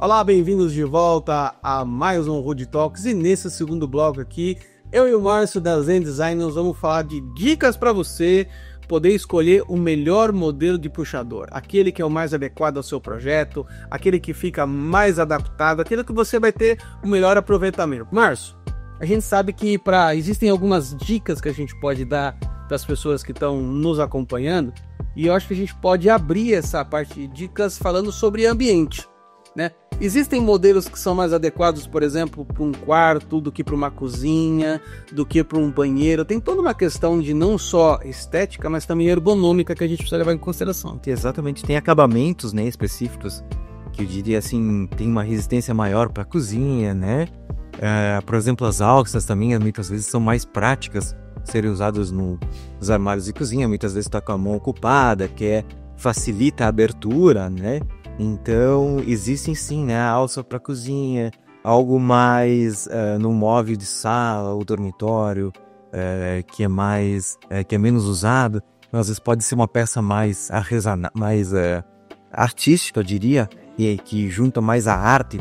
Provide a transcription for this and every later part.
Olá, bem-vindos de volta a mais um Rude Talks, e nesse segundo bloco aqui, eu e o Márcio da Zen Design nós vamos falar de dicas para você poder escolher o melhor modelo de puxador, aquele que é o mais adequado ao seu projeto, aquele que fica mais adaptado, aquele que você vai ter o melhor aproveitamento. Márcio, a gente sabe que existem algumas dicas que a gente pode dar para as pessoas que estão nos acompanhando, e eu acho que a gente pode abrir essa parte de dicas falando sobre ambiente, né? Existem modelos que são mais adequados, por exemplo, para um quarto do que para uma cozinha, do que para um banheiro. Tem toda uma questão de não só estética, mas também ergonômica que a gente precisa levar em consideração. Exatamente, tem acabamentos, né, específicos que eu diria assim, tem uma resistência maior para a cozinha, né? Por exemplo, as alças também muitas vezes são mais práticas serem usadas nos armários de cozinha. Muitas vezes está com a mão ocupada, facilita a abertura, né? Então, existem sim, né, a alça para cozinha, algo mais no móvel de sala ou dormitório, que é menos usado. Às vezes pode ser uma peça mais artística, eu diria, e que junta mais a arte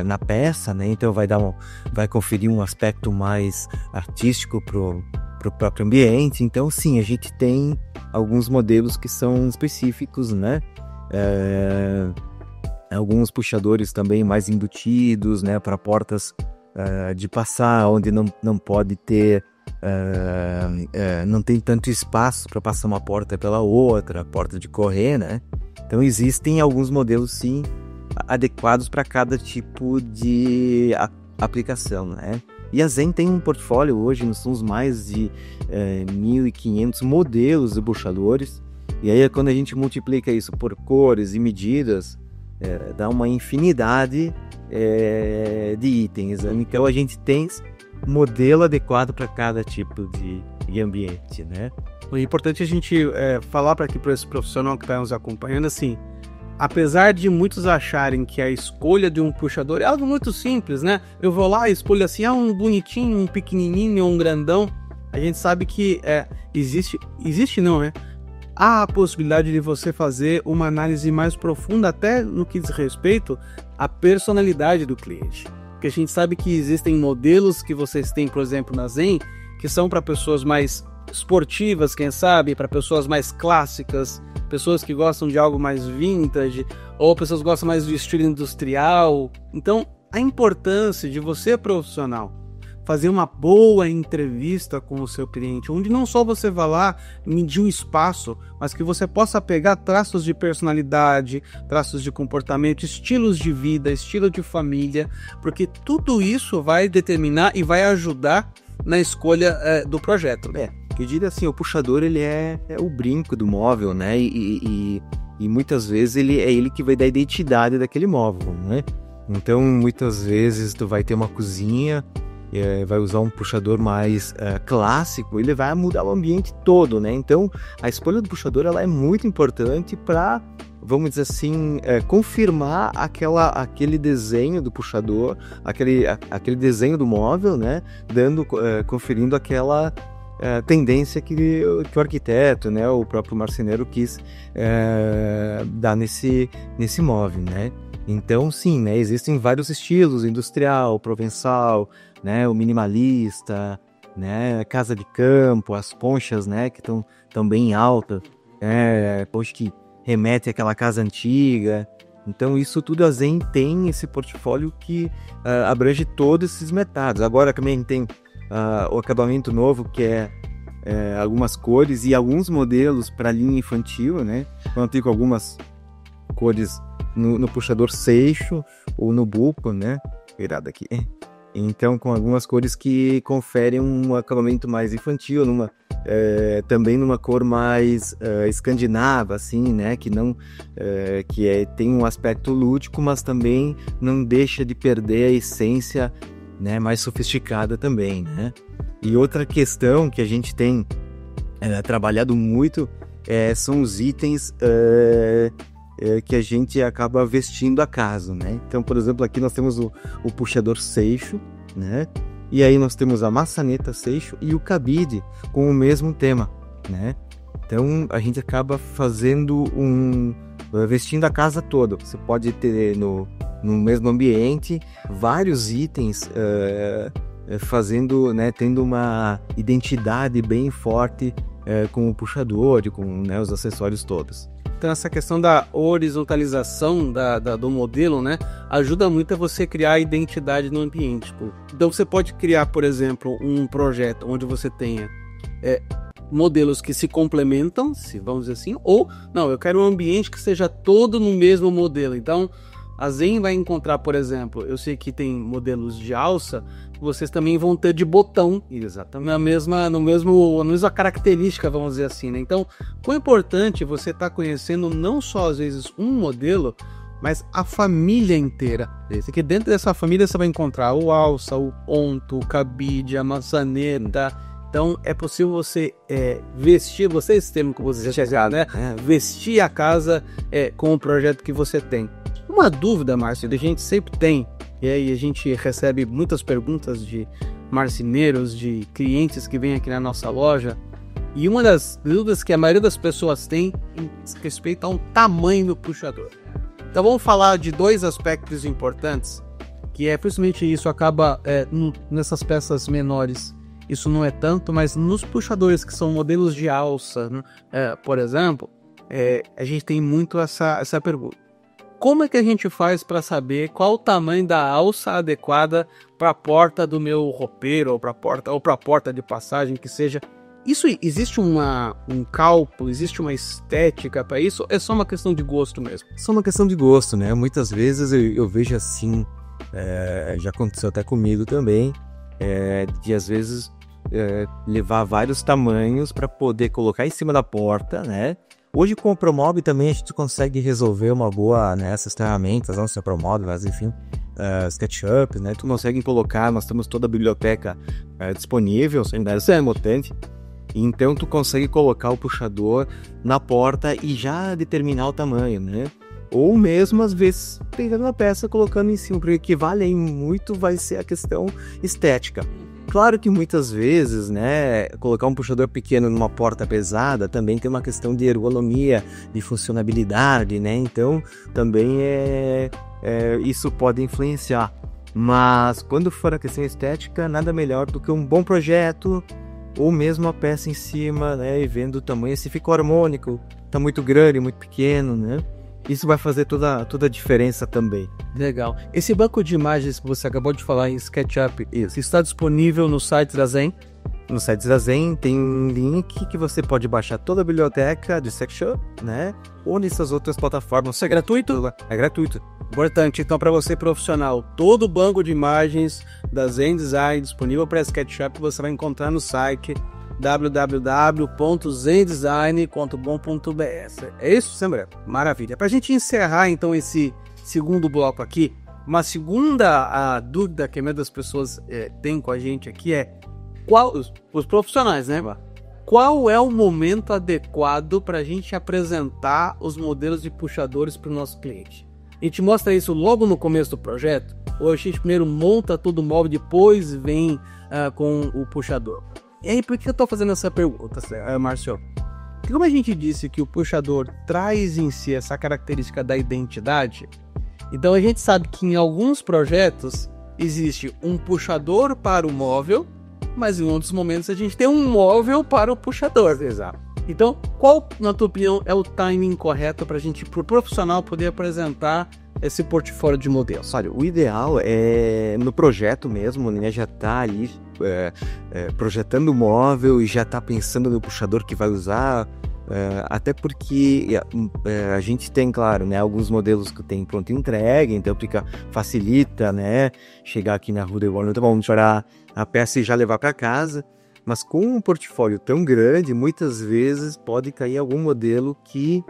na peça, né? Então vai conferir um aspecto mais artístico pro próprio ambiente. Então, sim, a gente tem alguns modelos que são específicos, né? Alguns puxadores também mais embutidos, né? Para portas de passar, onde não pode ter, não tem tanto espaço para passar uma porta pela outra, porta de correr, né? Então, existem alguns modelos, sim, adequados para cada tipo de aplicação, né? E a Zen tem um portfólio hoje, nós somos mais de 1.500 modelos de puxadores, e aí quando a gente multiplica isso por cores e medidas, dá uma infinidade de itens, né? Então a gente tem modelo adequado para cada tipo de ambiente, né? É importante a gente falar para esse profissional que está nos acompanhando, assim, apesar de muitos acharem que a escolha de um puxador é algo muito simples, né? Eu vou lá e escolho assim, um bonitinho, um pequenininho, um grandão. A gente sabe que existe não, né? Há a possibilidade de você fazer uma análise mais profunda até no que diz respeito à personalidade do cliente. Porque a gente sabe que existem modelos que vocês têm, por exemplo, na Zen, que são para pessoas mais esportivas, quem sabe, para pessoas mais clássicas, pessoas que gostam de algo mais vintage, ou pessoas que gostam mais do estilo industrial. Então, a importância de você, profissional, fazer uma boa entrevista com o seu cliente, onde não só você vá lá medir um espaço, mas que você possa pegar traços de personalidade, traços de comportamento, estilos de vida, estilo de família, porque tudo isso vai determinar e vai ajudar na escolha do projeto. Eu diria assim, o puxador ele é o brinco do móvel, né? E muitas vezes ele que vai dar a identidade daquele móvel, né? Então, muitas vezes tu vai ter uma cozinha, vai usar um puxador mais clássico, ele vai mudar o ambiente todo, né? Então, a escolha do puxador ela é muito importante para, vamos dizer assim, confirmar aquele desenho do puxador, aquele desenho do móvel, né? Conferindo aquela tendência que o arquiteto, né, o próprio marceneiro quis dar nesse móvel, né? Então, sim, né, existem vários estilos, industrial, provençal, né, o minimalista, né, casa de campo, as ponchas, né, que estão bem altas, poncha que remete àquela casa antiga. Então, isso tudo a Zen tem esse portfólio que abrange todos esses mercados. Agora também tem o acabamento novo, que é algumas cores e alguns modelos para linha infantil, né? Eu tenho algumas cores no puxador Seixo ou no buco, né? Virado aqui. Então, com algumas cores que conferem um acabamento mais infantil, também numa cor mais escandinava, assim, né? Que não, tem um aspecto lúdico, mas também não deixa de perder a essência, né, mais sofisticada também, né? E outra questão que a gente tem trabalhado muito são os itens que a gente acaba vestindo a casa, né? Então, por exemplo, aqui nós temos o puxador Seixo, né? E aí nós temos a maçaneta Seixo e o cabide com o mesmo tema, né? Então, a gente acaba fazendo vestindo a casa toda. Você pode ter no mesmo ambiente vários itens fazendo, né, tendo uma identidade bem forte com o puxador e com, né, os acessórios todos. Então essa questão da horizontalização do modelo, né, ajuda muito a você criar a identidade no ambiente. Tipo. Então você pode criar, por exemplo, um projeto onde você tenha modelos que se complementam, se vamos dizer assim, ou não, eu quero um ambiente que seja todo no mesmo modelo. Então a Zen vai encontrar, por exemplo, eu sei que tem modelos de alça, vocês também vão ter de botão, exatamente na mesma característica, vamos dizer assim, né? Então, quão importante você estar conhecendo não só às vezes um modelo, mas a família inteira. Porque dentro dessa família você vai encontrar o alça, o ponto, o cabide, a maçaneta. Então é possível você vestir, esse termo que você chegar, né? Vestir a casa com o projeto que você tem. Uma dúvida, Márcio, a gente sempre tem, e aí a gente recebe muitas perguntas de marceneiros, de clientes que vêm aqui na nossa loja, e uma das dúvidas que a maioria das pessoas tem diz respeito ao tamanho do puxador. Então vamos falar de dois aspectos importantes, que principalmente isso acaba nessas peças menores. Isso não é tanto, mas nos puxadores que são modelos de alça, por exemplo, a gente tem muito essa pergunta. Como é que a gente faz para saber qual o tamanho da alça adequada para a porta do meu roupeiro ou para a porta de passagem que seja? Isso existe um cálculo, existe uma estética para isso? Ou é só uma questão de gosto mesmo? Só uma questão de gosto, né? Muitas vezes eu vejo assim, já aconteceu até comigo também, de às vezes levar vários tamanhos para poder colocar em cima da porta, né? Hoje com o ProMob também a gente consegue resolver uma boa, né, essas ferramentas, não só ProMob, mas enfim, SketchUp, né, tu consegue colocar, nós temos toda a biblioteca disponível, isso é mutante, então tu consegue colocar o puxador na porta e já determinar o tamanho, né, ou mesmo às vezes pegando a peça colocando em cima, porque o que vale aí muito vai ser a questão estética. Claro que muitas vezes, né, colocar um puxador pequeno numa porta pesada também tem uma questão de ergonomia, de funcionabilidade, né, então também isso pode influenciar. Mas quando for a questão estética, nada melhor do que um bom projeto ou mesmo a peça em cima, né, e vendo o tamanho, se ficou harmônico, tá muito grande, muito pequeno, né. Isso vai fazer toda a diferença também. Legal. Esse banco de imagens que você acabou de falar em SketchUp, isso está disponível no site da Zen? No site da Zen tem um link que você pode baixar toda a biblioteca de SketchUp, né? Ou nessas outras plataformas. Isso é gratuito? É gratuito. Importante, então, para você profissional, todo o banco de imagens da Zen Design disponível para SketchUp você vai encontrar no site www.zendesign.com.br. É isso, Sandra? Maravilha. Para a gente encerrar então esse segundo bloco aqui, uma segunda dúvida que a maioria das pessoas tem com a gente aqui é os profissionais, né? Qual é o momento adequado para a gente apresentar os modelos de puxadores para o nosso cliente? A gente mostra isso logo no começo do projeto, ou a gente primeiro monta todo o móvel, depois vem com o puxador? E aí, por que eu estou fazendo essa pergunta, Márcio? Porque como a gente disse que o puxador traz em si essa característica da identidade, então a gente sabe que em alguns projetos existe um puxador para o móvel, mas em outros momentos a gente tem um móvel para o puxador. Exato. Então, qual, na tua opinião, é o timing correto para a gente, para o profissional, poder apresentar esse portfólio de modelos? Olha, o ideal é no projeto mesmo, né? Já tá ali projetando o móvel e já tá pensando no puxador que vai usar, até porque a gente tem, claro, né, alguns modelos que tem pronta entrega, então facilita, né, chegar aqui na Rua de Warner, então vamos tirar a peça e já levar para casa. Mas com um portfólio tão grande, muitas vezes pode cair algum modelo que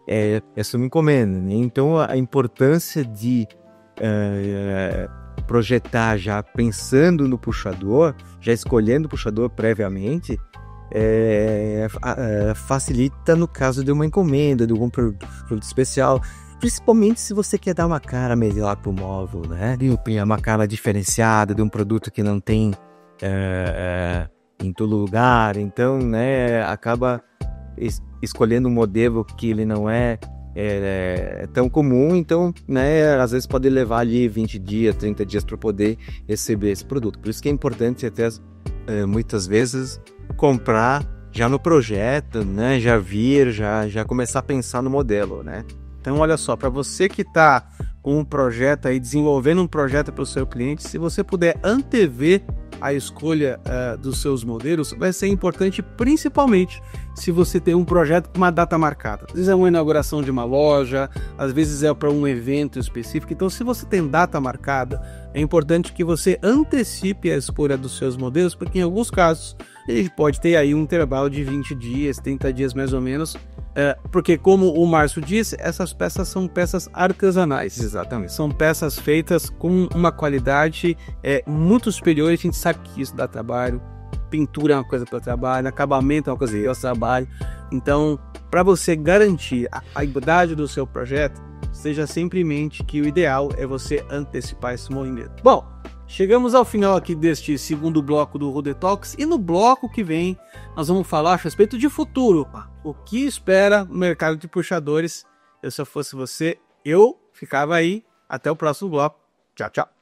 é sob encomenda, né? Então a importância de projetar já pensando no puxador, já escolhendo o puxador previamente, facilita no caso de uma encomenda, de algum produto especial, principalmente se você quer dar uma cara melhor para o móvel, né? Uma cara diferenciada de um produto que não tem em todo lugar, então, né, acaba escolhendo um modelo que ele não é tão comum, então, né, às vezes pode levar ali 20 dias, 30 dias para poder receber esse produto. Por isso que é importante até muitas vezes comprar já no projeto, né, já começar a pensar no modelo, né? Então, olha só, para você que está com um projeto aí, desenvolvendo um projeto para o seu cliente, se você puder antever a escolha dos seus modelos, vai ser importante, principalmente se você tem um projeto com uma data marcada. Às vezes é uma inauguração de uma loja, às vezes é para um evento específico. Então, se você tem data marcada, é importante que você antecipe a escolha dos seus modelos, porque em alguns casos ele pode ter aí um intervalo de 20 dias, 30 dias mais ou menos, porque como o Márcio disse, essas peças são peças artesanais. Exatamente. São peças feitas com uma qualidade muito superior, a gente sabe que isso dá trabalho, pintura é uma coisa para trabalho, acabamento é uma coisa para trabalho. Então, para você garantir a qualidade do seu projeto, esteja sempre em mente que o ideal é você antecipar esse movimento. Bom, chegamos ao final aqui deste segundo bloco do Ruder Talks, e no bloco que vem nós vamos falar a respeito de futuro. O que espera o mercado de puxadores? Se eu fosse você, eu ficava aí. Até o próximo bloco. Tchau, tchau.